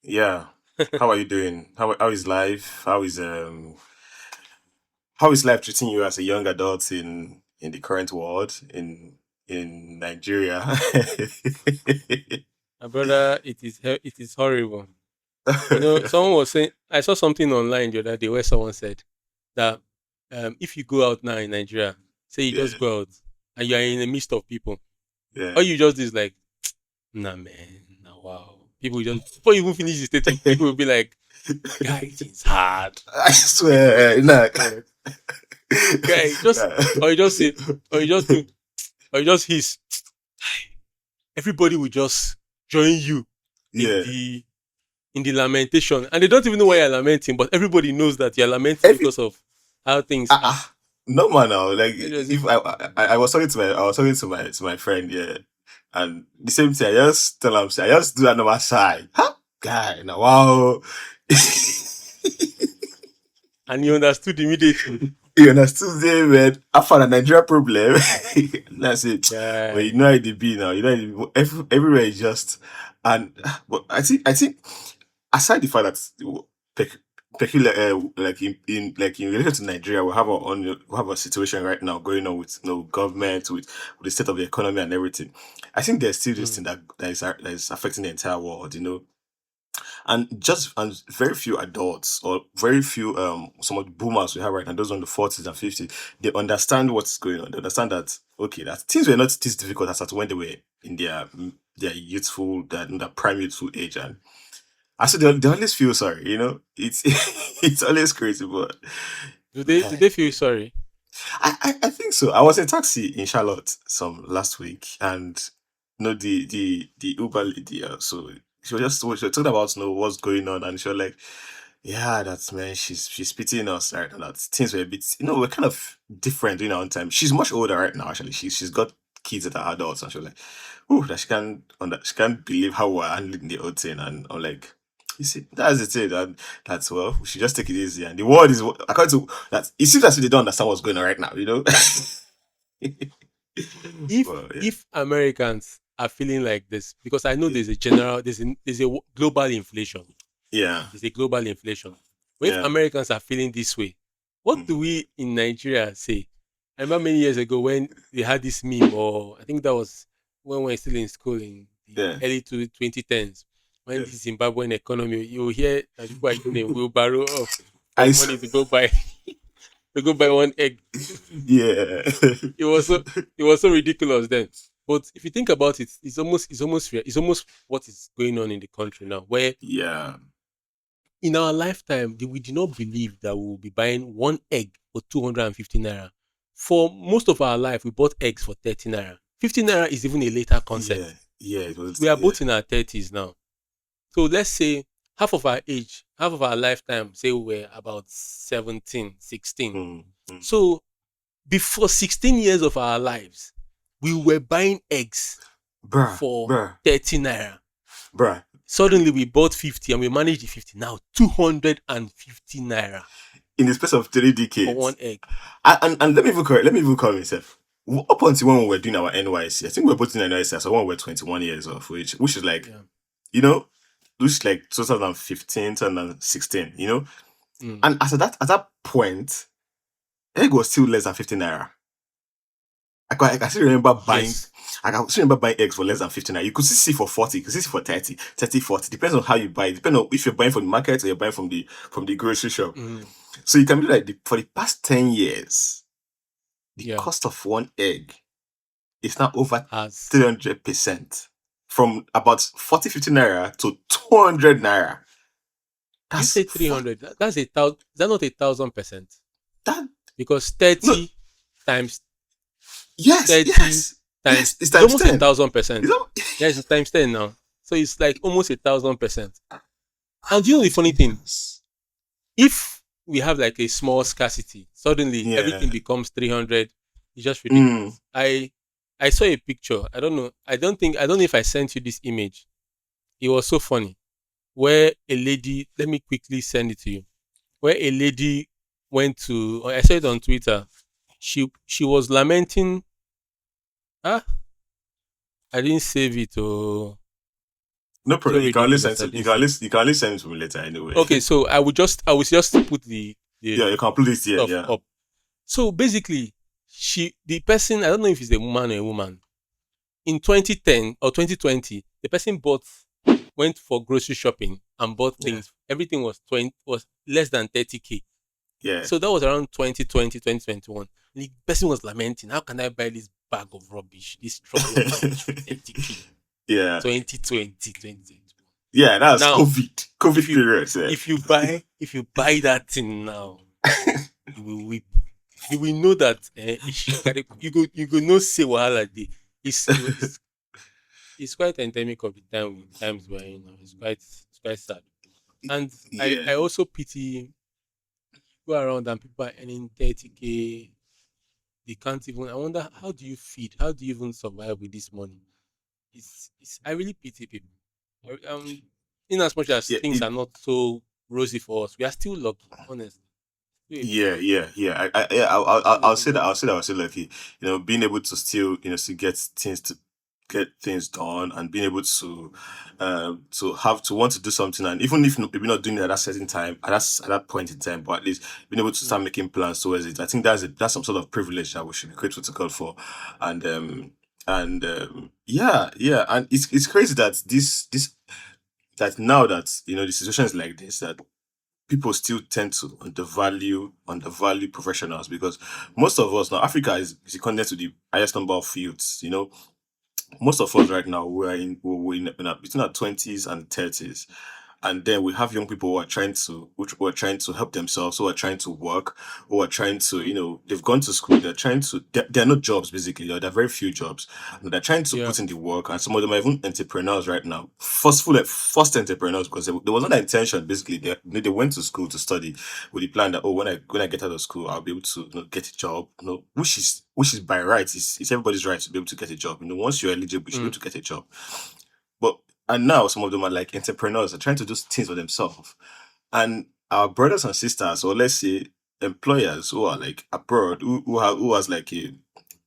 Yeah. How are you doing? How is life? How is life treating you as a young adult in the current world in Nigeria? My brother, it is horrible. Someone was saying I saw something online the other day where someone said that if you go out now in Nigeria, say you Yeah, just go out and you are in the midst of people, yeah. all you just do is like, nah man, nah wow. People will just before you even finish the statement, people will be like, guy, it's hard. I swear, nah. Honest. Guy, just or you just say, or you just do, or you just hiss, everybody will just join you in Yeah. the lamentation, and they don't even know why you're lamenting, but everybody knows that you're lamenting Every because of how things uh, are. uh, no man now. Like It was if if I was talking to my friend, yeah, and the same thing. I just tell him, say, I just do another side, huh? Guy, now wow. and you understood immediately. You understood there, man. I found a Nigeria problem. That's it. Well, you Guy. know how it be now. You know everywhere is just and but I think aside the fact that pec- peculiar like in relation to Nigeria, we have a situation right now going on with government with the state of the economy and everything. I think there's still this Mm. thing that is affecting the entire world. And very few adults or very few some of the boomers we have right now, those on the 40s and 50s, they understand what's going on. They understand that okay, that things were not this difficult as at when they were in their youthful, their prime youthful age. And I said they always feel sorry, it's it's always crazy, but Do they feel sorry? I think so. I was in a taxi in Charlotte some last week, and the Uber lady. So she was talking about what's going on, and she was like, "Yeah, that's man. She's pitying us right now. That things were a bit, we're kind of different in our own time. She's much older right now. Actually, she's got kids that are adults, and she was like, oh, that she can't believe how we're handling the whole thing, and I'm like." You see, that's the thing. That's well, we should just take it easy. And the world is according to that. It seems as if they don't understand what's going on right now. If Well, yeah, if Americans are feeling like this, because I know yeah, there's a global inflation. yeah, There's a global inflation. But if yeah, Americans are feeling this way, what do mhm, we in Nigeria say? I remember many years ago when they had this meme, or I think that was when we were still in school in the yeah, early 2010s, when yeah. the Zimbabwean economy, you hear that people are using a wheelbarrow I of s- money to go buy one egg. yeah, It was so it was so ridiculous then. But if you think about it, it's almost real. It's almost what is going on in the country now, where yeah, in our lifetime, we did not believe that we will be buying one egg for 250 naira. For most of our life, we bought eggs for 30 naira. 50 naira is even a later yeah, concept. yeah. It was We are yeah, both in our 30s now. So let's say half of our age, half of our lifetime, say we were about 17, 16. mm, mm. So before 16 years of our lives, we were buying eggs Bruh, for bruh, 30 naira. bruh. Suddenly we bought 50 and we managed the 50. Now 250 naira In the space of three for one decades, egg. and let me even correct myself. Up until when we were doing our NYC, I think we were both in NYC, so when we were 21 years of which is like Yeah. you know, which is like 2015, 2016, Mm. And at that point, egg was still less than 50 naira. I still remember buying Yes. eggs for less than 50 naira. You could still see for 40, you could still see for 30, 30, 40. Depends on how you buy it. Depends on if you're buying from the market or you're buying from the grocery shop. Mm. So you can be like for the past 10 years, the Yeah. cost of one egg is now over As 300%. From about 40, 50 naira to 200 naira. you That's say 300, that's a thousand. Is that not 1,000%? that Because no 30 times yes, 30 yes, times yes, it's it's times almost a 10. thousand You percent. know? Yes, it's times 10 now. So it's like almost 1,000%. And you know Oh, the funny thing? Jesus. If we have like a small scarcity, suddenly everything Yeah. becomes 300. It's just Mm. ridiculous. I saw a picture. I don't know. I don't know if I sent you this image. It was so funny. Where a lady, let me quickly send it to you. Where a lady went to, or I saw it on Twitter. She was lamenting. Ah, I didn't save it. Oh, No So problem. ridiculous. I didn't see. You can always send it to me later anyway. Okay, so I would just put Yeah, the you can put it here. stuff Yeah. up. So basically, the person, I don't know if it's a man or a woman. In 2010 or 2020, the person went for grocery shopping and bought Yeah. things. Everything was less than 30K. Yeah. So that was around 2020, 2021. The person was lamenting, how can I buy this bag of rubbish, this trolley of rubbish for 30K? Yeah. 2020, 2021. Yeah, that's Now, COVID. if COVID you period. Yeah. if you buy that thing now, you will weep. You will know that you go no say wahala dey. It's quite endemic of the times we're in now. It's quite sad. And I Yeah. I also pity go around and people are earning 30K. They can't even. I wonder, how do you feed? How do you even survive with this money? It's I really pity people. In as much as Yeah. things are not so rosy for us, we are still lucky, honestly. Still a bit Yeah, lucky. yeah, yeah. Yeah, Still a I'll bit say that. lucky. I'll say that. I'll say lucky. Being able to still, still get things done, and being able to have to want to do something, and even if maybe not doing it at that certain time, at that point in time, but at least being able to start Mm, making plans towards it. I think that's some sort of privilege that we should be grateful to God for, and yeah, yeah, and it's crazy that this that now that the situation is like this, that people still tend to undervalue professionals, because most of us now, Africa is a continent with the highest number of youths. Most of us right now, we're between our 20s and 30s, and then we have young people who are trying to help themselves, who are trying to work, who are trying to, mm, they've gone to school, they're not jobs, basically, or there are very few jobs, and they're trying to yeah. put in the work, and some of them are even entrepreneurs right now, first entrepreneurs, because there was not an intention. Basically, they went to school to study with the plan that, oh, when I get out of school, I'll be able to, get a job, which is by right, it's everybody's right to be able to get a job. Once you're eligible, you should be able Mm, to get a job. But and now some of them are like entrepreneurs, are trying to do things for themselves. And our brothers and sisters, or let's say employers who are like abroad, who has like a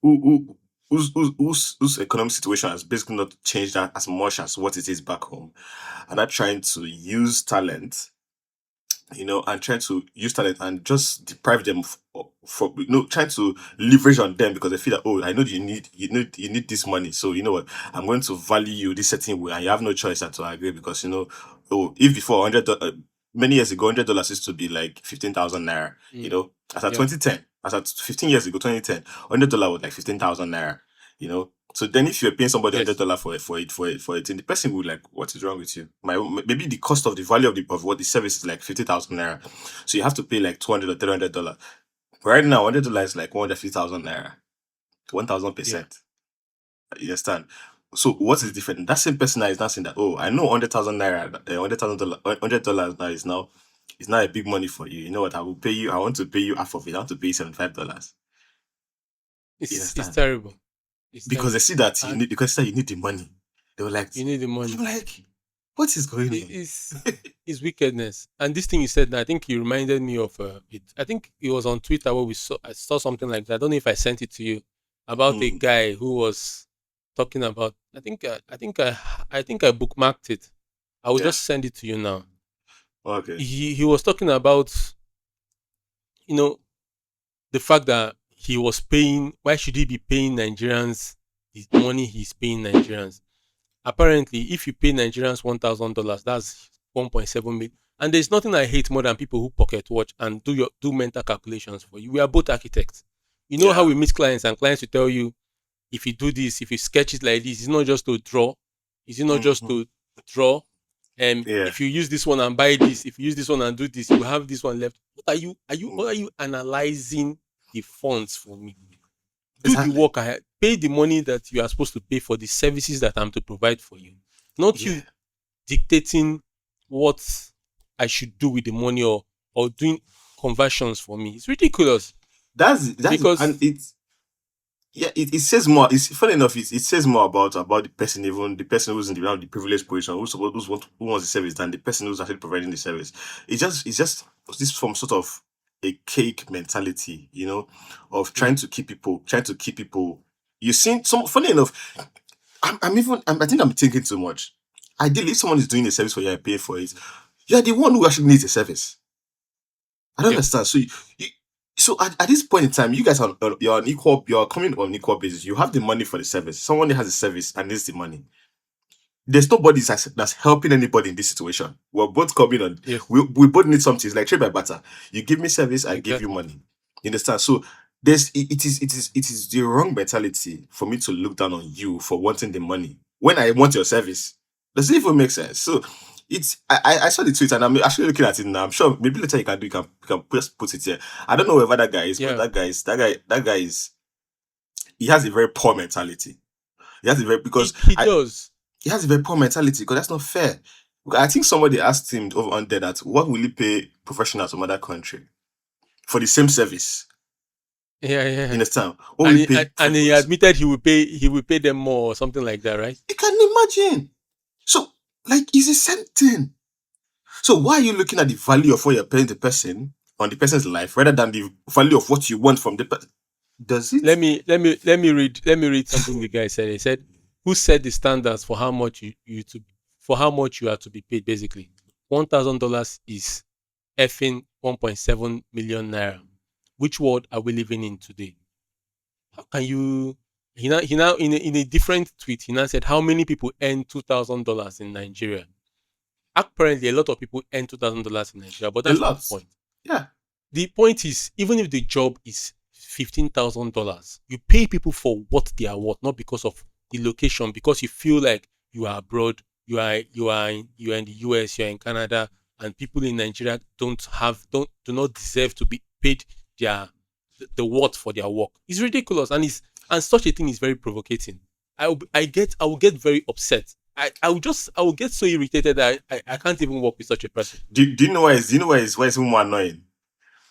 whose economic situation has basically not changed that as much as what it is back home, and are trying to use talent, and trying to use talent and just deprive them for trying to leverage on them, because they feel that, oh, I know you need this money, so you know what, I'm going to value you this certain way, and you have no choice than to agree, because oh, if before many years ago, $100 used to be like 15,000 naira, mm, as at yeah. 2010, as at 15 years ago, 2010, $100 was like 15,000 naira, so then, if you're paying somebody Yes. $100 for it, then the person will like, what is wrong with you? Maybe the cost of the value of what the service is like 50,000 naira, so you have to pay like 200 or $300. Right now, $100 is like 150,000 naira, Yeah. 1,000%. You understand? So what is Mm. different? That same person now is not saying that, oh, I know 100,000 naira, $100 now is now a big money for you. You know what? I will pay you. I want to pay you half of it. I want to pay you $75. You It's understand? terrible. It's Because they terrible. see that And you need the money. They were like, you need the I'm money. like, what is going It on? is wickedness. And this thing you said, I think you reminded me of it. I think it was on Twitter where I saw something like that. I don't know if I sent it to you about a Mm, guy who was talking about. I think I bookmarked it. I will yeah. just send it to you now. Okay. He was talking about you know the fact that he was paying. Why should he be paying Nigerians the money he's paying Nigerians? Apparently, if you pay Nigerians $1,000, that's 1.7 million. And there's nothing I hate more than people who pocket watch and do mental calculations for you. We are both architects. You know how Yeah. we meet clients, and clients will tell you, if you do this, if you sketch it like this, it's not just to draw. Is it not just Hmm. to draw? Yeah. If you use this one and buy this, if you use this one and do this, you have this one left. Mm, What are you analyzing the funds for me? Do the exactly. work. I pay the money that you are supposed to pay for the services that I'm to provide for you. Not Yeah. you dictating what I should do with the money, or doing conversions for me. It's ridiculous And because it says more. It's funny enough. It says more about the person, even the person who's in the privileged position, who wants the service, than the person who's actually providing the service. It's just this from sort of a cake mentality, of mm, trying to keep people. You see, some funny enough. I think I'm thinking too much. Ideally, if someone is doing a service for you and paying for it, you're the one who actually needs a service. I don't Yep. understand. So at this point in time, you guys are you're on equal. You're coming on equal basis. You have the money for the service. Someone has a service and needs the money. There's nobody that's helping anybody in this situation. We're both coming on. Yes. We both need something. It's like trade by barter. You give me service, I give you Exactly. money. You understand? So it is the wrong mentality for me to look down on you for wanting the money when I want your service. Does it even make sense? So I saw the tweet and I'm actually looking at it now. I'm sure maybe later you can just put it here. I don't know whether that guy is, but Yeah. that guy is, he has a very poor mentality. He has a very because He I does. he has a very poor mentality because that's not fair. I think somebody asked him over on there that what will he pay professionals from other country for the same service? Yeah, You yeah. understand? What will he pay And for? he admitted he will pay them more or something like that, right? You can imagine. So, like, it's the same thing. So, why are you looking at the value of what you're paying the person on the person's life rather than the value of what you want from the person? Does it? Let me read something the guy said. He said, "Who set the standards for how much you are to be paid? Basically, $1,000 is effing 1.7 million naira. Which world are we living in today? How can you?" He now in a different tweet he now said, "How many people earn $2,000 in Nigeria?" Apparently, a lot of people earn $2,000 in Nigeria, but A that's not the lot. point. Yeah, The point is, even if the job is $15,000, you pay people for what they are worth, not because of the location, because you feel like you are abroad, you are in the US, you're in Canada, and people in Nigeria do not deserve to be paid their the worth for their work. It's ridiculous, and such a thing is very provocating. I will get very upset. I will get so irritated that I can't even work with such a person. do you know why it's even more annoying?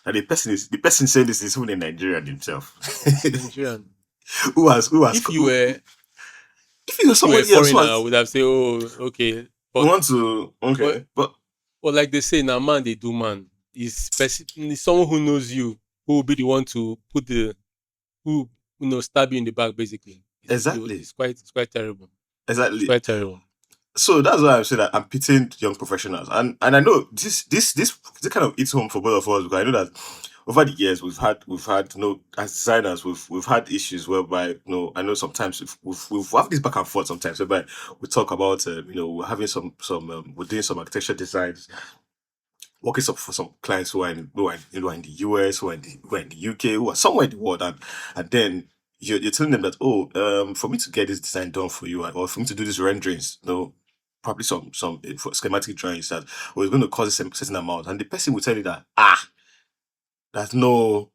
And the person saying this is even a Nigerian himself. Nigerian. who has If you were if you know if you were a somebody else who foreigner, I has would have said, "Oh, okay." who But want to, but okay, but but like they say, now man they do man. Is someone who knows you who will be the one to put the who stab you in the back. Basically, exactly, it's quite terrible. It's exactly. quite terrible. So that's why I'm saying that I'm pitying young professionals, and I know this kind of hits home for both of us because I know that over the years we've had as designers we've had issues whereby I know sometimes we've had this back and forth sometimes whereby we talk about we're having some we're doing some architecture designs working for some clients who are in the US, who are in the UK, who are somewhere in the world, and then you're telling them that, for me to get this design done for you, or for me to do these renderings, probably some for schematic drawings that was going to cost a certain amount, and the person will tell you that that's no,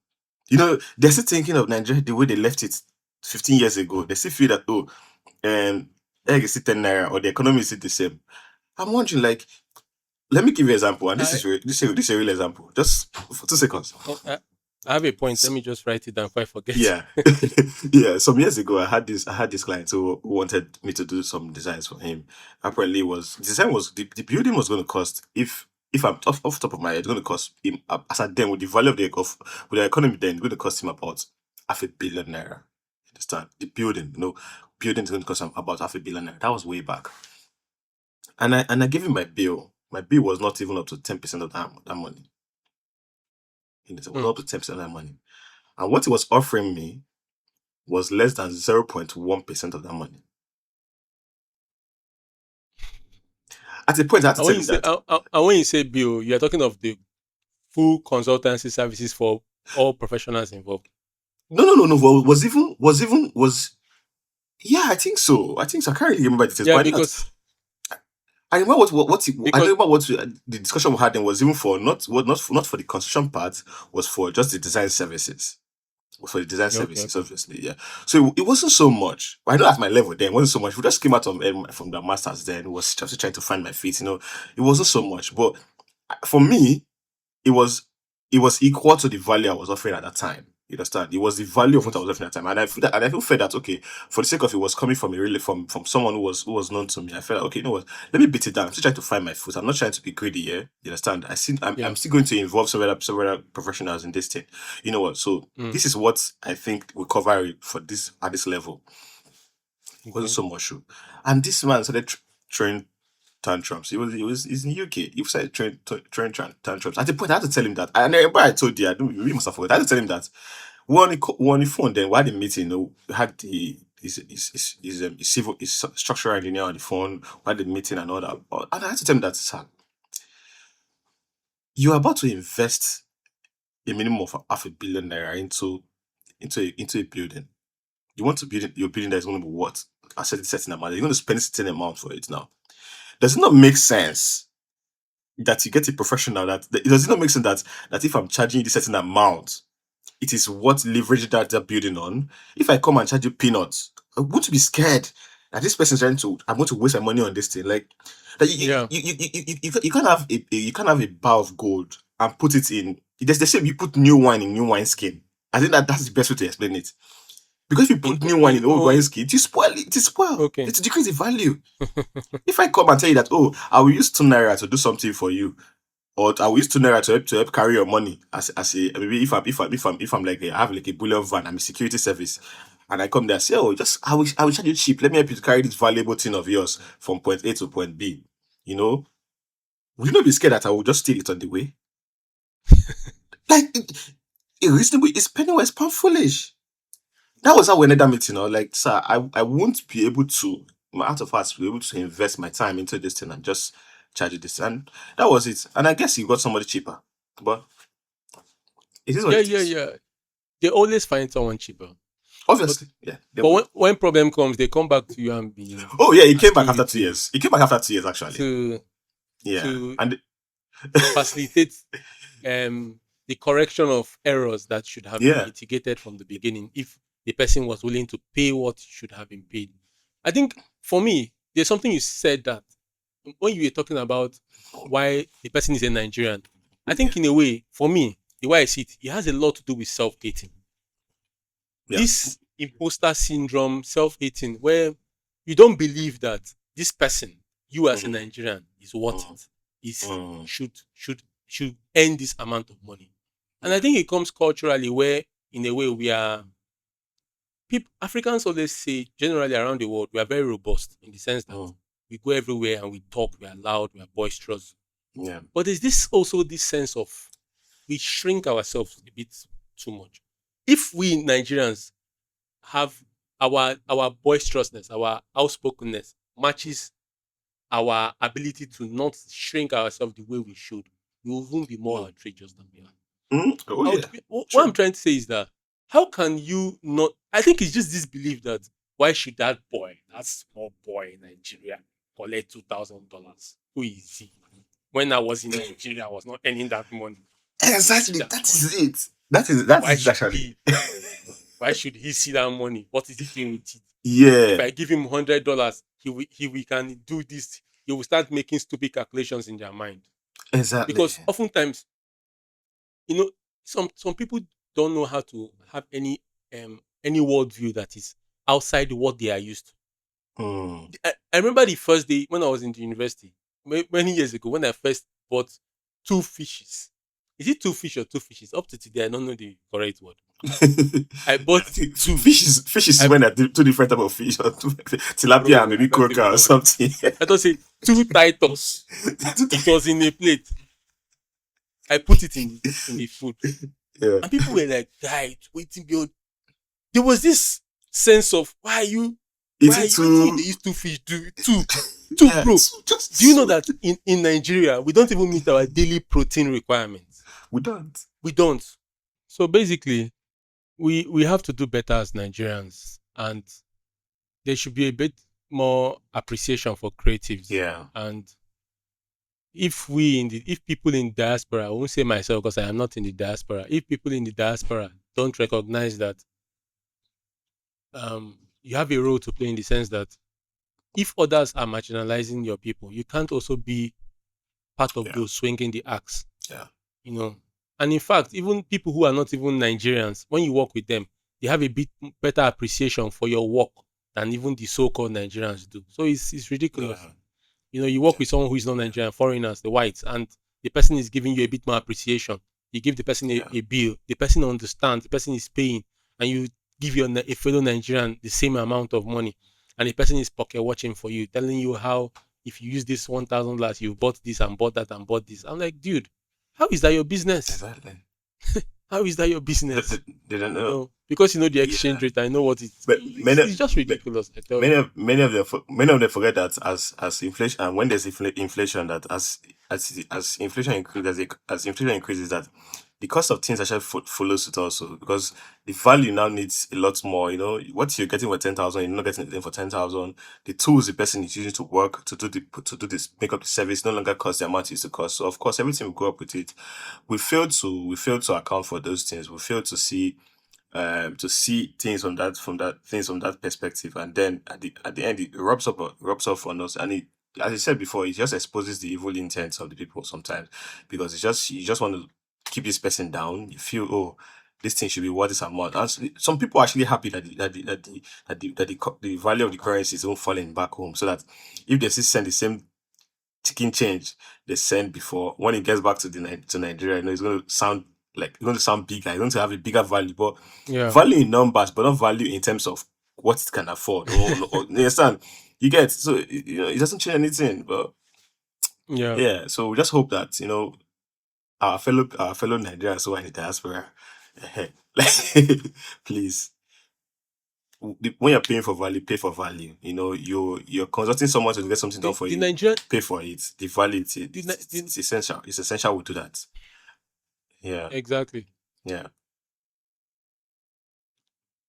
they're still thinking of Nigeria the way they left it 15 years ago. They still feel that egg is still 10 naira or the economy is still the same. I'm wondering, like, let me give you an example, and I this is a real example. Just for 2 seconds. I have a point. Let S- me just write it down before I forget. Yeah, yeah. Some years ago, I had this client who wanted me to do some designs for him. Apparently, the building was going to cost, if I'm off the top of my head, it's going to cost him, as at then, with the value with the economy then, it's going to cost him about half a billion naira. Understand? The building is going to cost him about half a billion naira. That was way back, and I gave him my bill. My bill was not even up to 10% of that money. It was Hmm. up to 10% of that money. And what he was offering me was less than 0.1% of that money. At a point, I had to And when tell you him say that, bill, you are talking of the full consultancy services for all professionals involved. no, no, no, no, was, yeah, I think so. I can't really remember the details, Yeah, but I know that, because I remember I because remember the discussion we had then was even for not for the construction part, was for just the design services. For the design yeah, okay, services, okay. obviously, yeah. So it wasn't so much. But I know at my level then, it wasn't so much. We just came out from the masters then, was just trying to find my feet, It wasn't so much. But for me, it was it was equal to the value I was offering at that time. You understand? It was the value of what I was Yes. offering at that time, and I feel felt that, okay, for the sake of it was coming from a really from someone who was known to me. I felt, okay, you know what? Let me beat it down. I'm still trying to find my foot. I'm not trying to be greedy here. You understand? I'm Yeah. still going to involve several professionals in this thing. You know what? So Mm. this is what I think will cover it for this at this level. It wasn't Okay. so much, and this man started throwing. tantrums. He's in the UK. He started throwing tantrums. At the point, I had to tell him that. And I remember I told you, I don't, you must have forgotten. I had to tell him that we were on the phone. Then we had the meeting. We had the his civil his structural engineer on the phone. We had the meeting and all that. And I had to tell him that, sir, you are about to invest a minimum of £500 million into a building. You want to build your building that is going to be what? A certain amount. You're going to spend a certain amount for it now. Does it not make sense that you get a professional does it not make sense that if I'm charging you this certain amount, it is what leveraging that building on? If I come and charge you peanuts, I want to be scared that this person's trying to I'm going to waste my money on this thing. Like that Yeah. you can't have you can't have a bar of gold and put it in. There's the same you put new wine in new wine skin. I think that's the best way to explain it. Because if you put new wine in old wine skin, it will spoil it. It will spoil. Okay. It will decrease the value. If I come and tell you that, oh, I will use 2 naira to do something for you, or I will use 2 naira to help carry your money as a maybe if I'm like I have like a bullion van, I'm a security service, and I come there and say, oh, just I will charge you cheap. Let me help you to carry this valuable thing of yours from point A to point B. You know, will you not be scared that I will just steal it on the way? Like reasonable is penny wise pound foolish. That was how we ended that meeting. Like, sir, I won't be able to, my out of hearts, be able to invest my time into this thing and just charge you this. And that was it. And I guess you got somebody cheaper. But it is what Yeah, it yeah, is. yeah. They always find someone cheaper. But Obviously. Yeah. They but would. when problem comes, they come back to you and be Oh, yeah, he came back asking you after 2 years. He came back after 2 years, actually. to Yeah. to And facilitate the correction of errors that should have been yeah. mitigated from the beginning if the person was willing to pay what should have been paid. I think for me, there's something you said that when you were talking about why the person is a Nigerian, I Yeah. think in a way, for me, the way I see it, it has a lot to do with self-hating. Yeah. This imposter syndrome, self-hating, where you don't believe that this person, you as a Mm, Nigerian, is worth mm, it, is mm, should earn this amount of money. And I yeah. think it comes culturally where in a way we are people Africans always say generally around the world we are very robust in the sense that Mm, we go everywhere and we talk, we are loud, we are boisterous. yeah. But there's this also this sense of we shrink ourselves a bit too much. If we Nigerians have our boisterousness, our outspokenness matches our ability to not shrink ourselves the way we should, we will even be more Mm, outrageous than we are. oh, yeah. What I'm True. trying to say is that how can you not? I think it's just this belief that why should that boy, that small boy in Nigeria, collect $2,000? Who is he? When I was in Nigeria, I was not earning that money. He will see Exactly. that That money. is it. That Why is it should actually. he? Why should he see that money? What is he doing with it? If Yeah. I give him $100, he can do this. He will start making stupid calculations in their mind Exactly. because oftentimes you know some people don't know how to have any worldview that is outside what they are used to. Mm. I remember the first day when I was in the university many years ago when I first bought two fishes. Is it two fish or two fishes? Up to today, I don't know the correct word. I I bought think two. fish is I when they're two different type of fish, or tilapia and bro, I maybe don't croaker even or know what it something. is. I don't say two Titus. It was in a plate. I put it in the food, Yeah. and people were like, "Guy, waiting beyond." There was this sense of Is why it are you waiting? too? They use two fish, two, Yeah, bro. just Do you know so. that in Nigeria we don't even meet our daily protein requirements? We don't. We don't. So basically, we have to do better as Nigerians, and there should be a bit more appreciation for creatives. Yeah. And if people in diaspora, I won't say myself because I am not in the diaspora. If people in the diaspora don't recognize that you have a role to play in the sense that if others are marginalizing your people, you can't also be part of Yeah. those swinging the axe, Yeah. you know. And in fact, even people who are not even Nigerians, when you work with them, they have a bit better appreciation for your work than even the so-called Nigerians do. So it's ridiculous. Yeah. You work Yeah. with someone who is not Nigerian, foreigners, the whites, and the person is giving you a bit more appreciation. You give the person Yeah. a bill, the person understands, the person is paying, and you give your a fellow Nigerian the same amount of money, and the person is pocket watching for you, telling you how if you use this $1,000, you bought this and bought that and bought this. I'm like, dude, how is that your business? Exactly. How is that your They, business? they, they don't know. Because you know the exchange Yeah. rate, I know what But it's just ridiculous. I tell you. many of them forget that as inflation, and when there's inflation, that as inflation increases, as inflation increases, that the cost of things actually follows it also, because the value now needs a lot more. You know what you're getting for 10,000, you're not getting it for 10,000. The tools the person is using to work to do this, make up the service, no longer cost the amount it used to cost. So of course everything will go up with it. We failed to account for those things. We failed to see things from that perspective, and then at the end it rubs off on us, and it, as I said before, it just exposes the evil intents of the people sometimes, because it's just you just want to keep this person down. You feel, oh, this thing should be worth this amount, and some people are actually happy that the value of the currency is even falling back home, so that if they still send the same chicken change they sent before, when it gets back to to Nigeria, it's going to sound like it's going to sound bigger. It's going to have a bigger value, but Yeah. value in numbers, but not value in terms of what it can afford. Or you understand? You get, so it doesn't change anything. But Yeah. yeah, so we just hope that our fellow Nigerians who are in the diaspora, like please, when you're paying for value, pay for value. You're consulting someone to get something done for The you, Nigerian pay for it. The value, the, Ni- the it's essential. It's essential we do that. Yeah, exactly. yeah.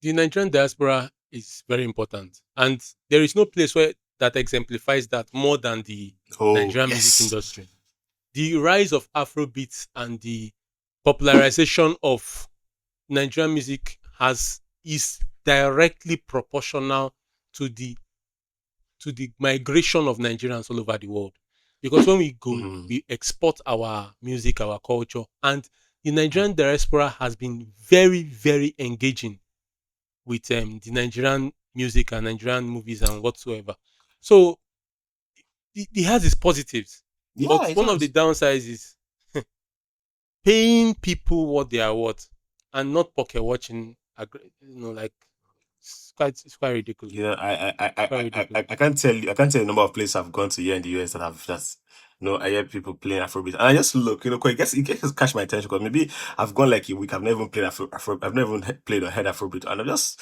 The Nigerian diaspora is very important, and there is no place where that exemplifies that more than the Oh Nigerian music yes. industry. The rise of Afrobeats and the popularization of Nigerian music has is directly proportional to the migration of Nigerians all over the world. Because when we go, Mhm. we export our music, our culture, and the Nigerian diaspora has been very, very engaging with the Nigerian music and Nigerian movies and whatsoever. So it has its positives, Yeah, but it one of the does. downsides is paying people what they are worth and not pocket watching. Like it's quite ridiculous. Yeah, It's quite ridiculous. I can't tell you the number of places I've gone to here in the US that have just, I hear people playing Afrobeat, and I just look, 'cause it gets catch my attention, because maybe I've gone like a week, I've never even played I've never even played or heard Afrobeat, and I just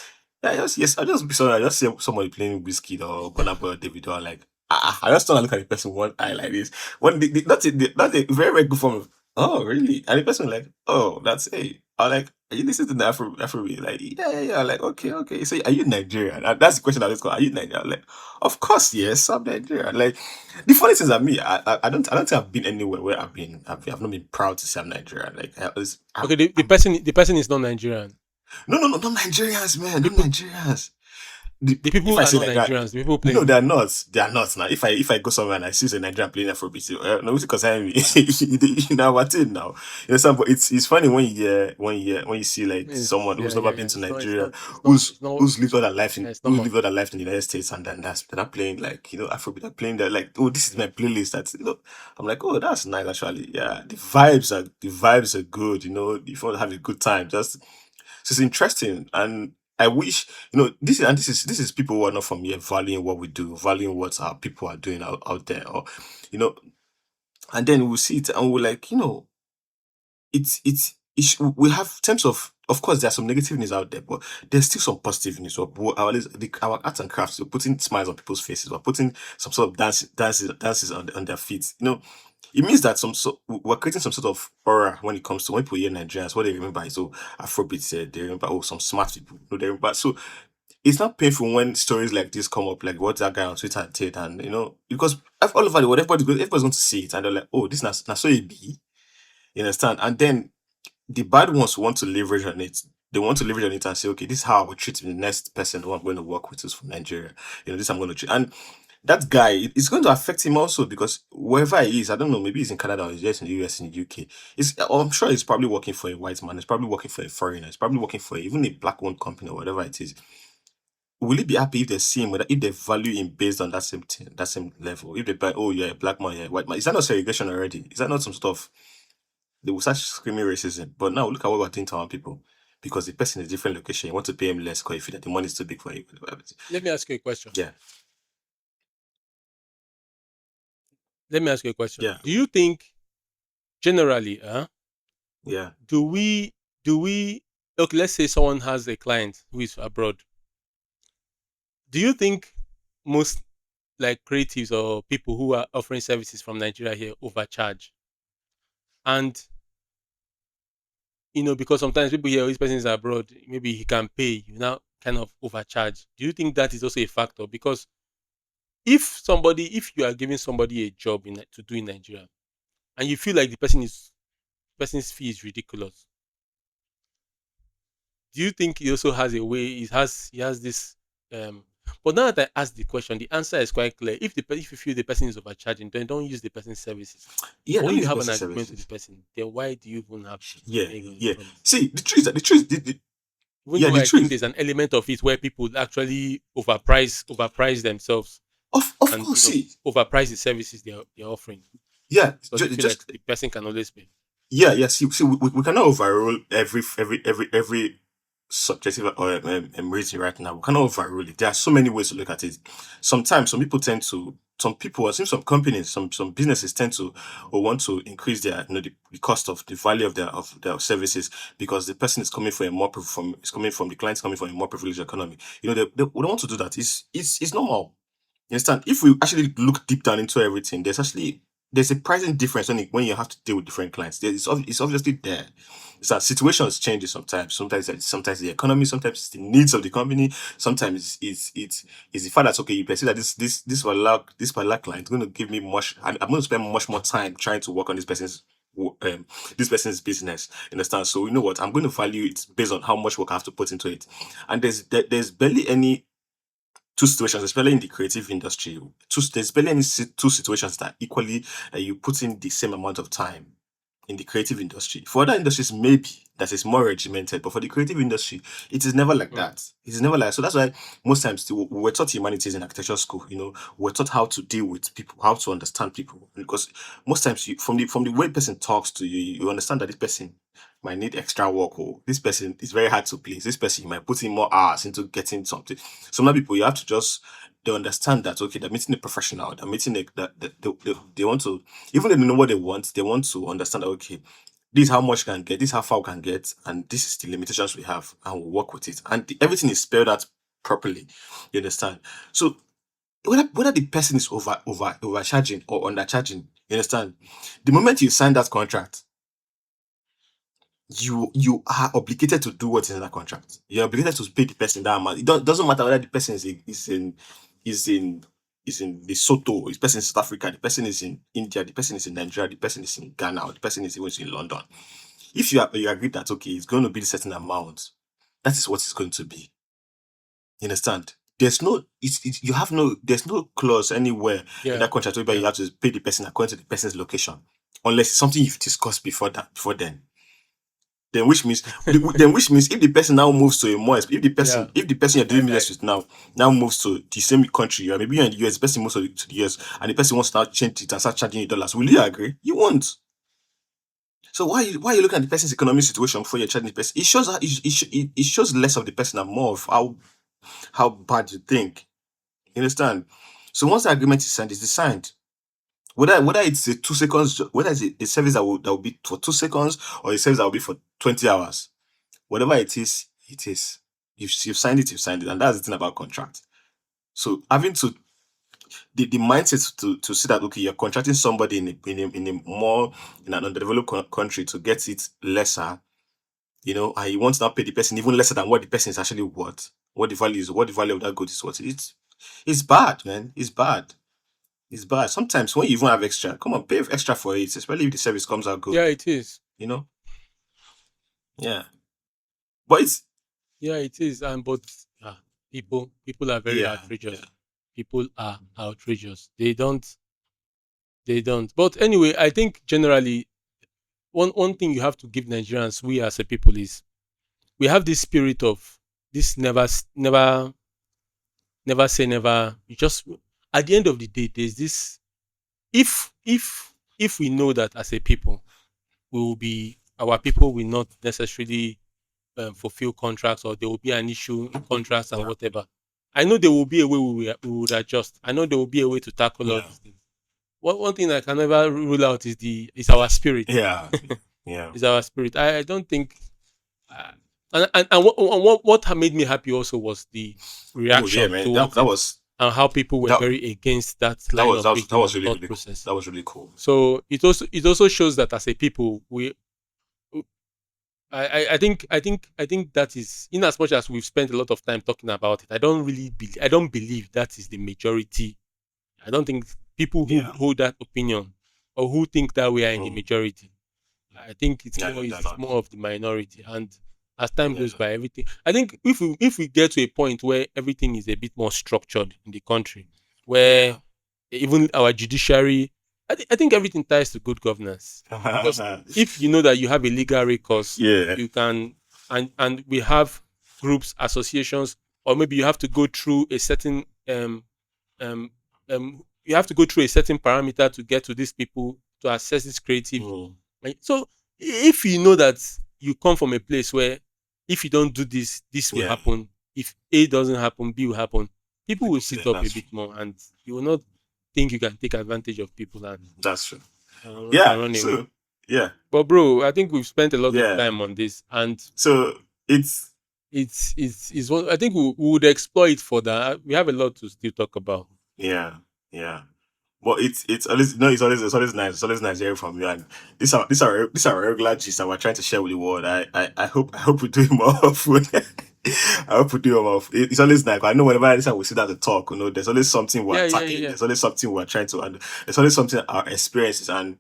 be sorry, I just see somebody playing Whiskey or Burna Boy or David, or like, I just don't look at the person one eye like this. That's a very, very good form of, oh really, and the person like, oh, that's, hey, I like, are you listening to the Afrobeat? Like, yeah, yeah, yeah. Like, okay, okay. So, are you Nigerian? And that's the question I always got. Are you Nigerian? Like, of course, yes, I'm Nigerian. Like, the funny thing is that me, I don't think I've been anywhere where I've not been proud to say I'm Nigerian. Like, Okay, the person is not Nigerian. no, no, no, not Nigerians, man, not People Nigerians. the If people I are say not like that, Nigerians. The people no, playing. they are not. They are not now. If I go somewhere and I see a Nigerian playing Afrobeat, no, because I mean, you know what it now. But it's funny when you see like It's someone who's yeah, never yeah, been yeah. to It's not. It's Nigeria, not. It's not. who's It's not. who's lived all their life Yeah, in it's who's normal. lived all their life in the United States, and then they're not playing like Afrobeat. They're playing that like, oh, this is my playlist. That's, I'm like, oh, that's nice actually. Yeah, the vibes are good. If you want to have a good time, just, so it's interesting, and I wish, this is people who are not from here valuing what we do, valuing what our people are doing out there, or you know, and then we'll see it and we're like, we have terms of course there are some negative news out there, but there's still some positive news. Our arts and crafts, we're putting smiles on people's faces, we're putting some sort of dances on their feet. It means that we're creating some sort of aura when it comes to, when people hear Nigerians, what they remember is, oh, Afrobeat said, they remember, oh, some smart people. They remember. So it's not painful when stories like this come up, like what that guy on Twitter did, and because all over the world, everybody's going to see it, and they're like, oh, this na so it be. You understand? And then the bad ones want to leverage on it. They want to leverage on it and say, okay, this is how I will treat the next person who I'm going to work with is from Nigeria. This I'm going to treat. And that guy, it's going to affect him also, because wherever he is, I don't know, maybe he's in Canada or he's just in the US, in the UK. I'm sure he's probably working for a white man. He's probably working for a foreigner. He's probably working for even a black owned company or whatever it is. Will he be happy if they see him, whether if they value him based on that same thing, that same level? If they buy, oh, you're a black man, you're a white man. Is that not segregation already? Is that not some sort of, they will start screaming racism? But now look at what we're doing to our people. Because the person is a different location, you want to pay him less because you feel that the money is too big for you. Let me ask you a question. Yeah. let me ask you a question. Yeah, Do you think generally, yeah, do we do we okay, let's say someone has a client who is abroad. Do you think most like creatives or people who are offering services from Nigeria here overcharge? And because sometimes people hear, "Oh, this person is abroad, maybe he can pay," you now kind of overcharge. Do you think that is also a factor? Because if you are giving somebody a job to do in Nigeria, and you feel like the person's fee is ridiculous, do you think he also has a way? He has this. Um, but now that I asked the question, the answer is quite clear. If you feel the person is overcharging, then don't use the person's services. yeah. But Don't when use you the have an person agreement with the services. person, then why do you even have to Yeah, make a yeah. promise? See, the truth, the truth, Even yeah, though the I think truth. there's an element of it where people actually overprice themselves Of and course, see, overprice the services they're offering yeah, because they feel like just the person can always pay. yeah, yeah. See, we cannot overrule every subjective or reason right now. We cannot overrule it. There are so many ways to look at it. Sometimes some people, I think some companies, some businesses tend to or want to increase their the cost of the value of their services because the person is coming from a more from is coming from the client is coming from a more privileged economy. They don't want to do that. It's normal. You understand? If we actually look deep down into everything, there's a pricing difference when you have to deal with different clients. It's obviously there. It's that situations change sometimes. Sometimes the economy, sometimes it's the needs of the company. Sometimes it's the fact that okay, you perceive that this particular client is going to give me much. I'm going to spend much more time trying to work on this person's business. You understand? So you know what? I'm going to value it based on how much work I have to put into it. And there's barely any two situations, especially in the creative industry. There's barely any two situations that equally you put in the same amount of time in the creative industry. For other industries, maybe that is more regimented, but for the creative industry, it is never like Hmm. that. It is never like so. That's why most times we were taught humanities in architecture school. We're taught how to deal with people, how to understand people, because most times from the way person talks to you, you understand that this person might need extra work, or this person is very hard to please. This person you might put in more hours into getting something. Some other people you have to just they understand that okay, they're meeting a professional, they're meeting that they want to, even if they know what they want to understand that okay, this is how much we can get, this is how far we can get, and this is the limitations we have, and we'll work with it. And everything is spelled out properly. You understand? So whether the person is overcharging or undercharging, you understand? The moment you sign that contract, you are obligated to do what's in that contract. You're obligated to pay the person that amount. Doesn't matter whether the person is in Lesotho, the person in South Africa, the person is in India, the person is in Nigeria, the person is in Ghana, or the person is even in London. If you agree that okay, it's going to be a certain amount, that is what it's going to be. You understand? You have no, there's no clause anywhere in Yeah, that contract whereby yeah. you have to pay the person according to the person's location, unless it's something you've discussed before then. Then which means if the person now moves to a more if the Yeah, person if the person you're doing I business with now moves to the same country, or maybe you're in the US, the person moves to the US, and the person wants to now change it and start charging you dollars, will you agree? You won't. So why are you looking at the person's economic situation before you're charging the person? It shows it shows less of the person and more of how bad you think. You understand? So once the agreement is signed, it's signed. Whether it's a 2 seconds, whether it's a service that will be for 2 seconds, or a service that will be for 20 hours. Whatever it is, it is. You've signed it, you've signed it. And that's the thing about contract. So having to the mindset to see that okay, you're contracting somebody in an underdeveloped country to get it lesser, and you want to now pay the person even lesser than what the person is actually worth, what the value of that good is worth. It's bad, man. It's bad. It's bad. Sometimes when you even have extra, come on, pay extra for it, especially if the service comes out yeah, good. it is. You know? Yeah. But it's Yeah, it is. And but people are very yeah, yeah. outrageous. People are outrageous. They don't. But anyway, I think generally one thing you have to give Nigerians, we as a people, is we have this spirit of this never say never. You just at the end of the day, there's this if we know that as a people we will be our people will not necessarily fulfill contracts, or there will be an issue in contracts and Yeah. whatever. I know there will be a way we would adjust. I know there will be a way to tackle all Yeah. these things. one thing I can never rule out is our spirit. Yeah. Yeah. Is our spirit. I don't think. Uh, and what made me happy also was the Oh yeah, reaction man. towards it, and how people were That very against that line of that thinking was and really thought really cool. process. That was really cool. So it also shows that as a people, I think that is, in as much as we've spent a lot of time talking about it, I don't believe that is the majority. I don't think people who Yeah. hold that opinion or who think that we are in the Mm. majority. I think Yeah, no, they're it's not. more of the minority. And as time Yeah. goes by, everything. I think if we get to a point where everything is a bit more structured in the country, where Yeah. even our judiciary, I think everything ties to good governance. Because if you know that you have a legal recourse, Yeah. you can, and we have groups, associations, or maybe you have to go through a certain you have to go through a certain parameter to get to these people to access this creative. Mm. Right? So if you know that you come from a place where if you don't do this, this will Yeah. happen. If A doesn't happen, B will happen. People will sit Yeah, up a that's bit more, and you will not think you can take advantage of people that's true. and Yeah. run away. So yeah. But bro, I think we've spent a lot of Yeah. time on this, and So it's it's one. I think we would explore it further. We have a lot to still talk about. yeah. Yeah. But it's always no, it's always nice. It's always nice hearing from you. And these are regular gist that we're trying to share with the world. I hope we do it more often. I hope we do it more often. It's always nice. I know whenever anytime we sit down to talk, there's always something we're Yeah, yeah, yeah, tackling. yeah. There's always something we're trying to and there's always something our experiences and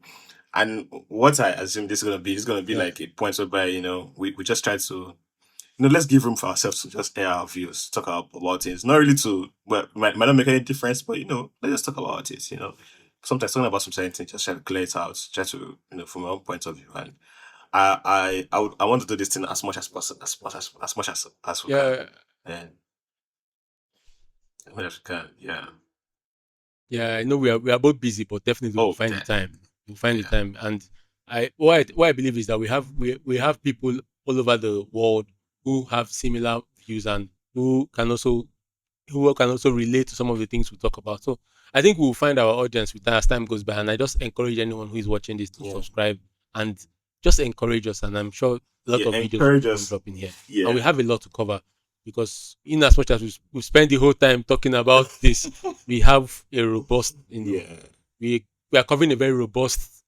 what I assume this is gonna be Yeah. like a point whereby, we just try to let's give room for ourselves to just air our views, talk about things. Not really to, well, might not make any difference, but let's just talk about it. Sometimes talking about some certain things, just try to clear it out, try to, from my own point of view. And I want to do this thing as much as possible, as much as we can. Yeah, And as much as we can, yeah. yeah, I know we are both busy, but definitely we'll Oh, find the damn. time. We'll find the Yeah. time. And what I believe is that we have people all over the world who have similar views and who can also relate to some of the things we talk about. So I think we'll find our audience with as time goes by. And I just encourage anyone who is watching this to Yeah. subscribe and just encourage us. And I'm sure a lot Yeah. of videos will Encourage keep on us. dropping here. And Yeah. we have a lot to cover because in as much as we spend the whole time talking about this, we have a robust, Yeah. we are covering a very robust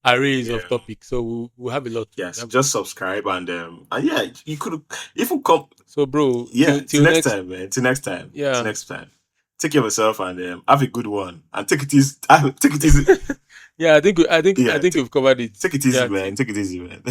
arrays of Yeah. topics. So we'll have a lot. Yes. Just subscribe and yeah, you could even come. So bro, Yeah, till till next next, time, man. Till next time. Till yeah. next time. Take care of yourself and have a good one. And take it easy. Take it easy. Yeah, I think Yeah, we've covered it. take it easy, Yeah, man. Take it easy, man.